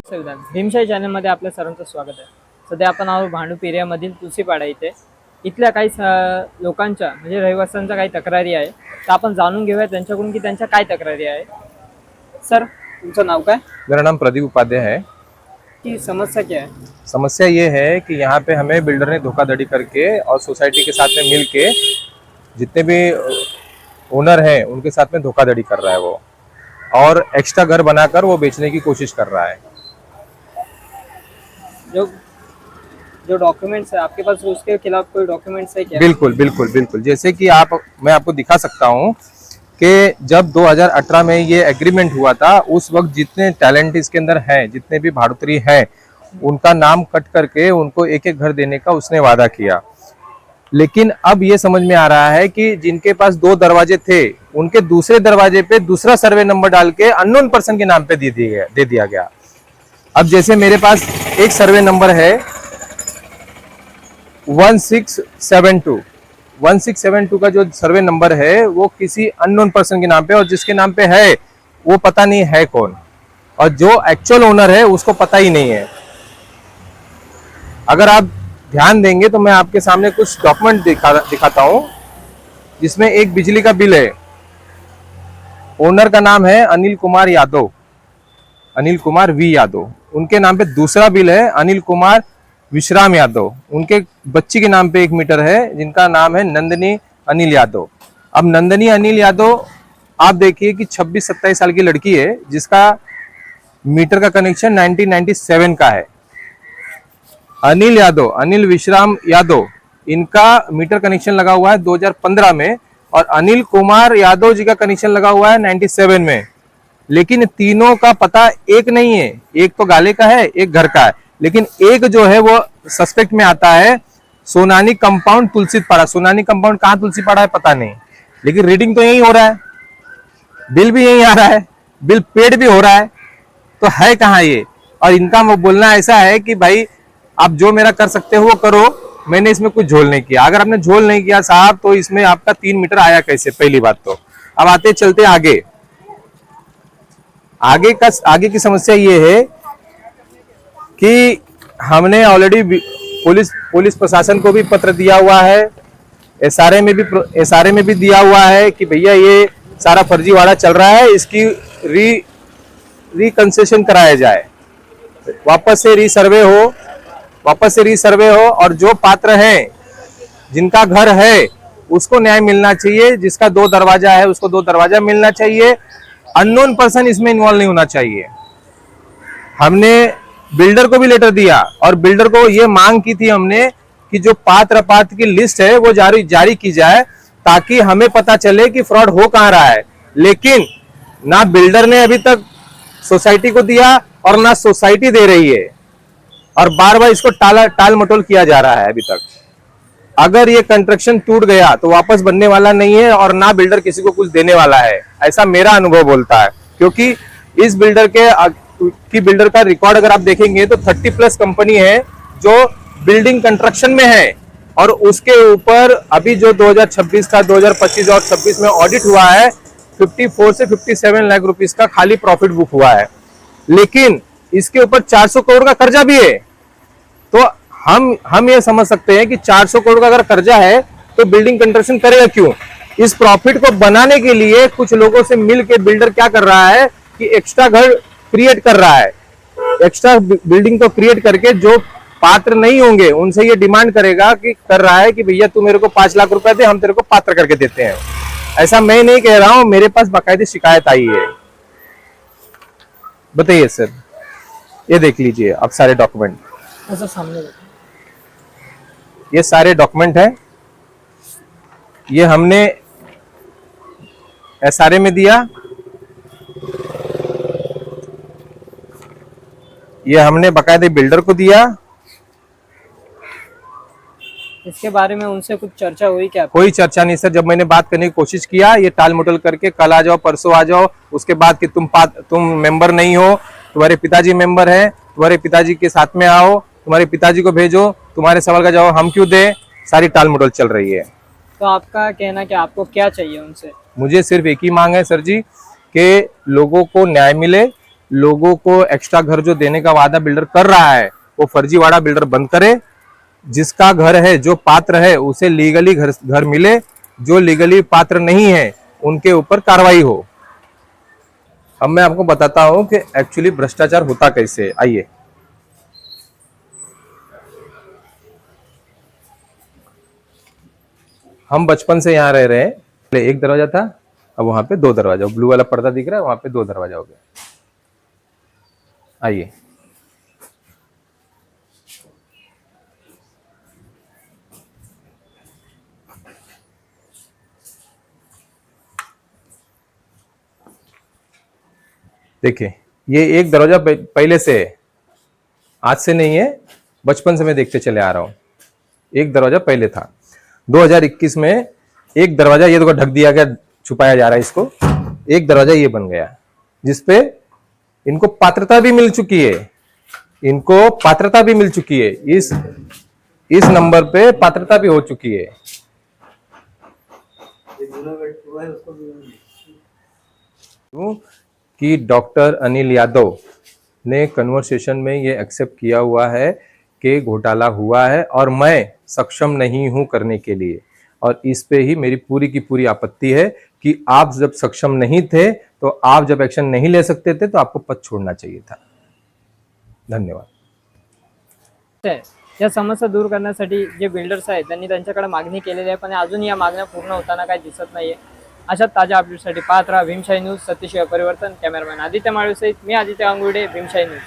संविधान भीमशाही चॅनलमध्ये आपल्या सर्वांचं स्वागत आहे. सध्या आपण आहोत भांडूप एरियामधील तुळशीपाडा इथे. इथल्या काही लोकांच्या म्हणजे रहिवाशांच्या काही तक्रारी आहे, तर आपण जाणून घेऊया त्यांच्याकडून की त्यांच्या काय तक्रारी आहे. सर, तुमचं नाव काय? मेरा नाम प्रदीप उपाध्याय है। की समस्या क्या है? समस्या ये है कि यहाँ पे हमें बिल्डर ने धोखाधड़ी करके और सोसाइटी के साथ में मिल के जितने भी ओनर हैं उनके साथ में धोखाधड़ी कर रहा है वो, और एक्स्ट्रा घर बनाकर वो बेचने की कोशिश कर रहा है। जो जो डॉक्यूमेंट्स है आपके पास, उसके खिलाफ कोई डॉक्यूमेंट्स है क्या? बिल्कुल बिल्कुल बिल्कुल, जैसे कि मैं आपको दिखा सकता हूँ कि जब 2018 में ये एग्रीमेंट हुआ था, उस वक्त जितने टैलेंट इसके अंदर हैं, जितने भी भाड़ुतरी हैं, उनका नाम कट करके उनको एक एक घर देने का उसने वादा किया। लेकिन अब ये समझ में आ रहा है कि जिनके पास 2 दरवाजे थे, उनके दूसरे दरवाजे पे दूसरा सर्वे नंबर डाल के अननोन पर्सन के नाम पे दे दिया गया। अब जैसे मेरे पास एक सर्वे नंबर है 1672 का जो सर्वे नंबर है वो किसी अननोन पर्सन के नाम पे, और जिसके नाम पे है वो पता नहीं है कौन, और जो एक्चुअल ओनर है उसको पता ही नहीं है। अगर आप ध्यान देंगे तो मैं आपके सामने कुछ डॉक्यूमेंट दिखाता हूं, जिसमें एक बिजली का बिल है, ओनर का नाम है अनिल कुमार यादव, अनिल कुमार वी यादव। उनके नाम पे दूसरा बिल है अनिल कुमार विश्राम यादव। उनके बच्ची के नाम पे 1 मीटर है जिनका नाम है नंदनी अनिल यादव। अब नंदनी अनिल यादव, आप देखिए कि 26-27 साल की लड़की है, जिसका मीटर का कनेक्शन 1997 का है। अनिल यादव, अनिल विश्राम यादव, इनका मीटर कनेक्शन लगा हुआ है 2015 में, और अनिल कुमार यादव जी का कनेक्शन लगा हुआ है 97 में। लेकिन तीनों का पता एक नहीं है, एक तो गाले का है, एक घर का है, लेकिन एक जो है वो सस्पेक्ट में आता है सोनानी कंपाउंड तुलसीपाड़ा। सोनानी कंपाउंड कहाँ तुलसीपाड़ा है पता नहीं, लेकिन रीडिंग तो यही हो रहा है, बिल भी यही आ रहा है, बिल पेड भी हो रहा है, तो है कहाँ ये? और इनका बोलना ऐसा है कि भाई आप जो मेरा कर सकते हो वो करो, मैंने इसमें कुछ झोल नहीं किया। अगर आपने झोल नहीं किया साहब, तो इसमें आपका 3 मीटर आया कैसे, पहली बात तो। अब आते चलते आगे की समस्या ये है कि हमने ऑलरेडी पुलिस प्रशासन को भी पत्र दिया हुआ है, एसआरए में भी दिया हुआ है कि भैया ये सारा फर्जीवाड़ा चल रहा है, इसकी रिकंसेशन कराया जाए, वापस से रीसर्वे हो, और जो पात्र हैं जिनका घर है उसको न्याय मिलना चाहिए, जिसका 2 दरवाजा है उसको 2 दरवाजा मिलना चाहिए, अननोन पर्सन इसमें इन्वॉल्व नहीं होना चाहिए। हमने बिल्डर को भी लेटर दिया, और बिल्डर को ये मांग की थी हमने कि जो पात्र की लिस्ट है वो जारी की जाए, ताकि हमें पता चले कि फ्रॉड हो कहां रहा है। लेकिन ना बिल्डर ने अभी तक सोसाइटी को दिया, और ना सोसाइटी दे रही है, और बार बार इसको टाल मटोल किया जा रहा है अभी तक। अगर ये कंस्ट्रक्शन टूट गया तो वापस बनने वाला नहीं है, और ना बिल्डर किसी को कुछ देने वाला है, ऐसा मेरा अनुभव बोलता है। क्योंकि इस बिल्डर का रिकॉर्ड अगर आप देखेंगे तो 30+ कंपनी है जो बिल्डिंग कंस्ट्रक्शन में है, और उसके ऊपर अभी जो 2026 का 2025 और 26 में ऑडिट हुआ है, 54 से 57 लाख रुपीस का खाली प्रॉफिट बुक हुआ है। लेकिन इसके ऊपर 400 करोड़ का कर्जा भी है। तो हम ये समझ सकते हैं कि 400 करोड़ का अगर कर्जा है तो बिल्डिंग कंस्ट्रक्शन करेगा क्यों? इस प्रॉफिट को बनाने के लिए कुछ लोगों से मिलकर बिल्डर क्या कर रहा है कि एक्स्ट्रा घर क्रिएट कर रहा है, एक्स्ट्रा बिल्डिंग को क्रिएट करके जो पात्र नहीं होंगे उनसे ये डिमांड करेगा कि कर रहा है कि भैया तू मेरे को 5 लाख रुपए दे, हम तेरे को पात्र करके देते हैं। ऐसा मैं नहीं कह रहा हूं, मेरे पास बाकायदे शिकायत आई है। बताइए सर, ये देख लीजिए आप सारे डॉक्यूमेंट, सामने ये सारे डॉक्यूमेंट है, ये हमने एसआरए में दिया, ये हमने बाकायदे बिल्डर को दिया। इसके बारे में उनसे कुछ चर्चा हुई क्या? कोई चर्चा नहीं सर। जब मैंने बात करने की कोशिश किया, ये टाल मटोल करके कल आ जाओ, परसों आ जाओ, उसके बाद कि तुम मेंबर नहीं हो, तुम्हारे पिताजी मेंबर हैं, तुम्हारे पिताजी के साथ में आओ, तुम्हारे पिताजी को भेजो, तुम्हारे सवाल का जवाब हम क्यों दें, सारी टाल मटोल चल रही है। तो आपका कहना कि आपको क्या चाहिए उनसे? मुझे सिर्फ एक ही मांग है सर जी, कि लोगों को न्याय मिले, लोगों को एक्स्ट्रा घर जो देने का वादा बिल्डर कर रहा है वो फर्जीवाड़ा बिल्डर बंद करे। जिसका घर है, जो पात्र है, उसे लीगली घर मिले। जो लीगली पात्र नहीं है उनके ऊपर कार्रवाई हो। अब मैं आपको बताता हूं कि एक्चुअली भ्रष्टाचार होता कैसे है। आइए, हम बचपन से यहाँ रह रहे हैं। पहले एक दरवाजा था, अब वहां पे दो दरवाजा, ब्लू वाला पर्दा दिख रहा है, वहां पे दो दरवाजा हो गया। आइए, देखिए, ये एक दरवाजा पहले से है, आज से नहीं है, बचपन से मैं देखते चले आ रहा हूं। एक दरवाजा पहले था। 2021 में एक दरवाजा ये देखो ढक दिया गया, छुपाया जा रहा है इसको। एक दरवाजा ये बन गया जिसपे इनको पात्रता भी मिल चुकी है। इनको पात्रता भी मिल चुकी है, इस नंबर पे पात्रता भी हो चुकी है। कि डॉक्टर अनिल यादव ने कन्वर्सेशन में ये एक्सेप्ट किया हुआ है कि घोटाला हुआ है और मैं सक्षम नहीं हूं करने के लिए। और इस पे ही मेरी पूरी की पूरी आपत्ति है कि आप जब सक्षम नहीं थे तो आप जब एक्शन नहीं ले सकते थे तो आपको पद छोड़ना चाहिए था। धन्यवाद। या समस्या दूर करण्यासाठी जे बिल्डर्स आहेत त्यांनी त्यांच्याकडे मागणी केलेली आहे, पण अजून या मागण्या पूर्ण होताना काही दिसत नाहीये। अशा ताज्या अपडेटसाठी पाहत राहा भीमशाही न्यूज। सतीश परिवर्तन, कॅमेरामॅन आदित्य माळवे सहित मी आदित्य अंगुर्डे, भीमशाही न्यूज।